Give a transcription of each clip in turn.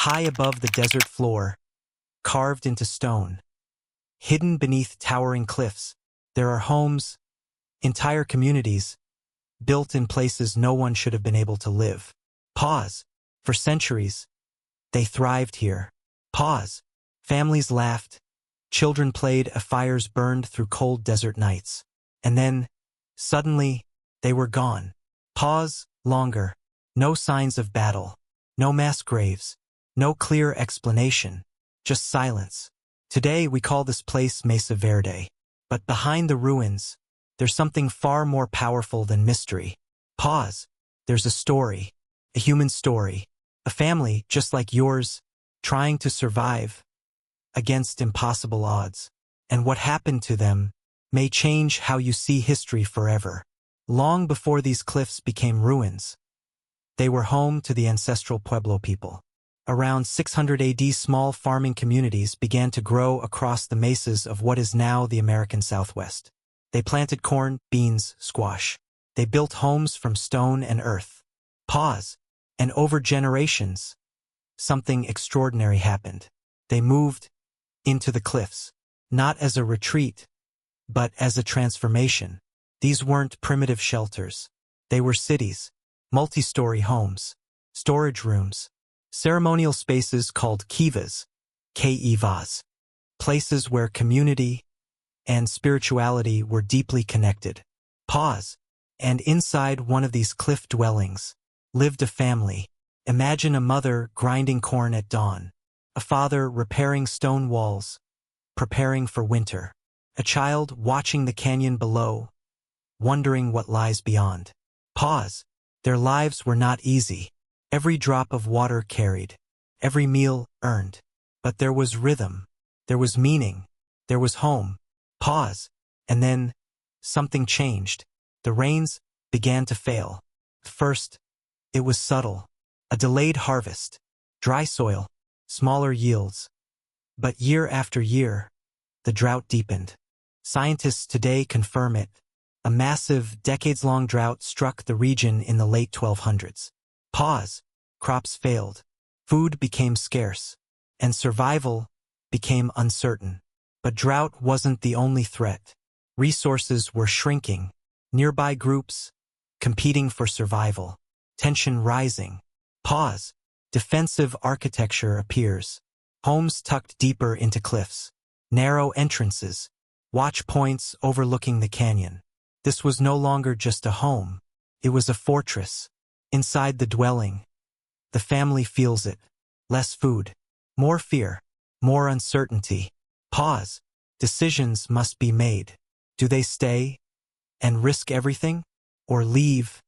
high above the desert floor, carved into stone. Hidden beneath towering cliffs, there are homes, entire communities, built in places no one should have been able to live. Pause. For centuries, they thrived here. Pause. Families laughed, children played, fires burned through cold desert nights. And then, suddenly, they were gone. Pause. Longer. No signs of battle. No mass graves. No clear explanation. Just silence. Today we call this place Mesa Verde. But behind the ruins, there's something far more powerful than mystery. Pause. There's a story. A human story. A family, just like yours, trying to survive against impossible odds. And what happened to them may change how you see history forever. Long before these cliffs became ruins, they were home to the ancestral Pueblo people. Around 600 AD, small farming communities began to grow across the mesas of what is now the American Southwest. They planted corn, beans, squash. They built homes from stone and earth. Pause. And over generations, something extraordinary happened. They moved into the cliffs, not as a retreat, but as a transformation. These weren't primitive shelters. They were cities, multi-story homes, storage rooms, ceremonial spaces called kivas, K-E-Vas, places where community and spirituality were deeply connected. Pause. And inside one of these cliff dwellings lived a family. Imagine a mother grinding corn at dawn, a father repairing stone walls, preparing for winter, a child watching the canyon below, wondering what lies beyond. Pause. Their lives were not easy. Every drop of water carried, every meal earned. But there was rhythm, there was meaning, there was home. Pause. And then, something changed. The rains began to fail. First, it was subtle. A delayed harvest, dry soil, smaller yields. But year after year, the drought deepened. Scientists today confirm it. A massive, decades-long drought struck the region in the late 1200s. Pause. Crops failed. Food became scarce. And survival became uncertain. But drought wasn't the only threat. Resources were shrinking. Nearby groups competing for survival. Tension rising. Pause. Defensive architecture appears. Homes tucked deeper into cliffs. Narrow entrances. Watch points overlooking the canyon. This was no longer just a home. It was a fortress. Inside the dwelling, the family feels it. Less food. More fear. More uncertainty. Pause. Decisions must be made. Do they stay and risk everything? Or leave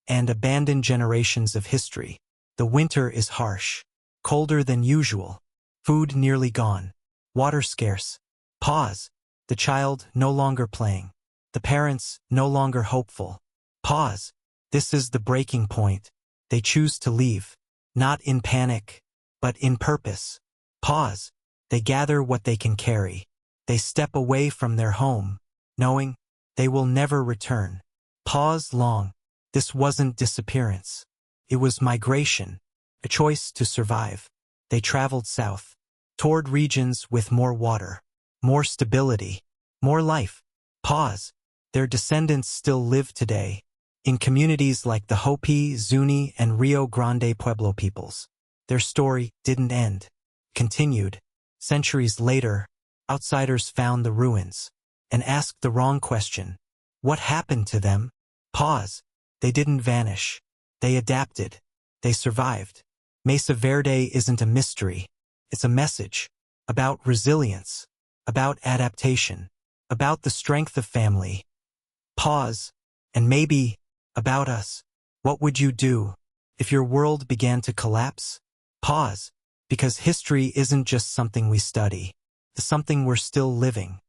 and abandon generations of history? The winter is harsh. Colder than usual. Food nearly gone. Water scarce. Pause. The child no longer playing. The parents no longer hopeful. Pause. This is the breaking point. They choose to leave. Not in panic, but in purpose. Pause. They gather what they can carry. They step away from their home, knowing they will never return. Pause long. This wasn't disappearance. It was migration, a choice to survive. They traveled south, toward regions with more water, more stability, more life. Pause. Their descendants still live today, in communities like the Hopi, Zuni, and Rio Grande Pueblo peoples. Their story didn't end. Continued. Centuries later, outsiders found the ruins and asked the wrong question. What happened to them? Pause. They didn't vanish. They adapted. They survived. Mesa Verde isn't a mystery. It's a message about resilience, about adaptation, about the strength of family. Pause. And maybe about us. What would you do if your world began to collapse? Pause. Because history isn't just something we study. It's something we're still living.